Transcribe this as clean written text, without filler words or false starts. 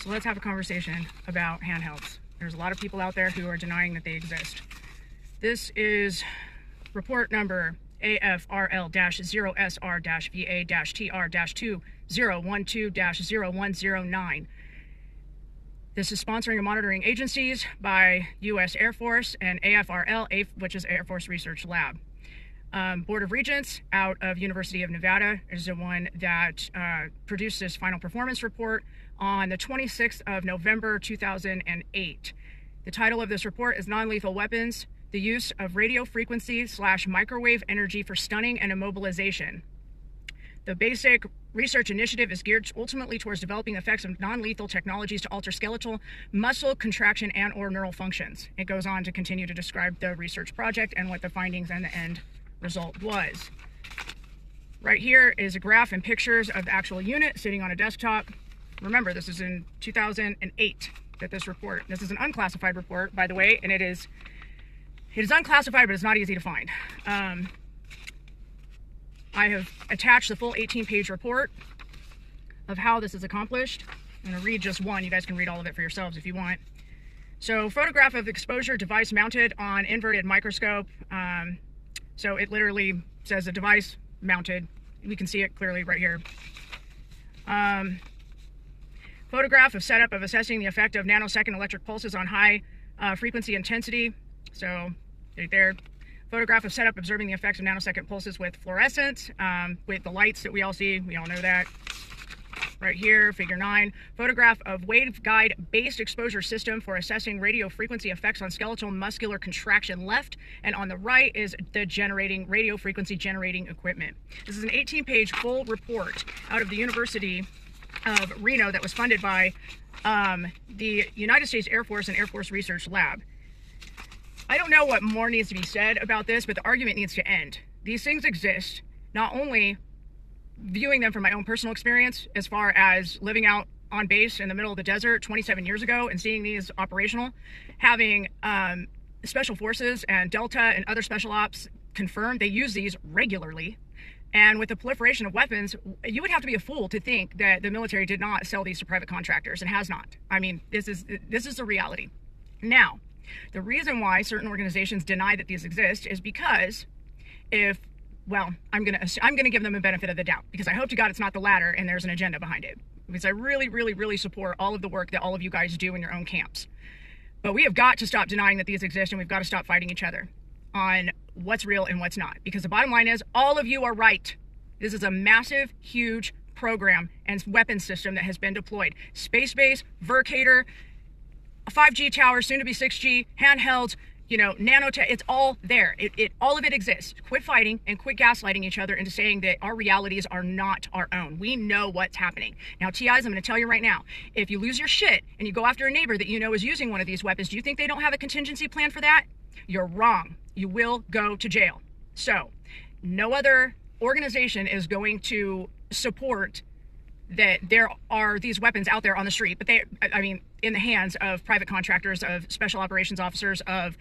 So let's have a conversation about handhelds. There's a lot of people out there who are denying that they exist. This is report number AFRL-0SR-VA-TR-2012-0109. This is sponsoring and monitoring agencies by U.S. Air Force and AFRL, which is Air Force Research Lab. Board of Regents out of University of Nevada is the one that produced this final performance report on the 26th of November 2008. The title of this report is Non-Lethal Weapons, the Use of Radio Frequency / Microwave Energy for Stunning and Immobilization. The basic research initiative is geared ultimately towards developing the effects of non-lethal technologies to alter skeletal muscle contraction and or neural functions. It goes on to continue to describe the research project and what the findings and the end result was. Right here is a graph and pictures of the actual unit sitting on a desktop. Remember, this is in 2008 that this is an unclassified report, by the way, and it is unclassified, but it's not easy to find. I have attached the full 18-page report of how this is accomplished. I'm going to read just one. You guys can read all of it for yourselves if you want. So, photograph of exposure device mounted on inverted microscope. So it literally says a device mounted. We can see it clearly right here. Photograph of setup of assessing the effect of nanosecond electric pulses on high frequency intensity. So right there. Photograph of setup observing the effects of nanosecond pulses with fluorescence, with the lights that we all see. We all know that. Right here, figure 9. Photograph of waveguide-based exposure system for assessing radio frequency effects on skeletal muscular contraction left. And on the right is the radio frequency generating equipment. This is an 18-page full report out of the University of Reno that was funded by the United States Air Force and Air Force Research Lab. I don't know what more needs to be said about this, but the argument needs to end. These things exist, not only viewing them from my own personal experience as far as living out on base in the middle of the desert 27 years ago and seeing these operational, having special forces and Delta and other special ops confirm they use these regularly. And with the proliferation of weapons, you would have to be a fool to think that the military did not sell these to private contractors and has not. I mean, this is the reality. Now, the reason why certain organizations deny that these exist is because I'm gonna give them a benefit of the doubt, because I hope to God it's not the latter and there's an agenda behind it. Because I really, really, really support all of the work that all of you guys do in your own camps. But we have got to stop denying that these exist, and we've got to stop fighting each other on what's real and what's not. Because the bottom line is, all of you are right. This is a massive, huge program and weapon system that has been deployed. Space base, Vercator, a 5G tower, soon to be 6G, handhelds, nanotech, it's all there. All of it exists. Quit fighting and quit gaslighting each other into saying that our realities are not our own. We know what's happening. Now, TIs, I'm going to tell you right now, if you lose your shit and you go after a neighbor that you know is using one of these weapons, do you think they don't have a contingency plan for that? You're wrong. You will go to jail. So, no other organization is going to support that there are these weapons out there on the street, but in the hands of private contractors, of special operations officers, of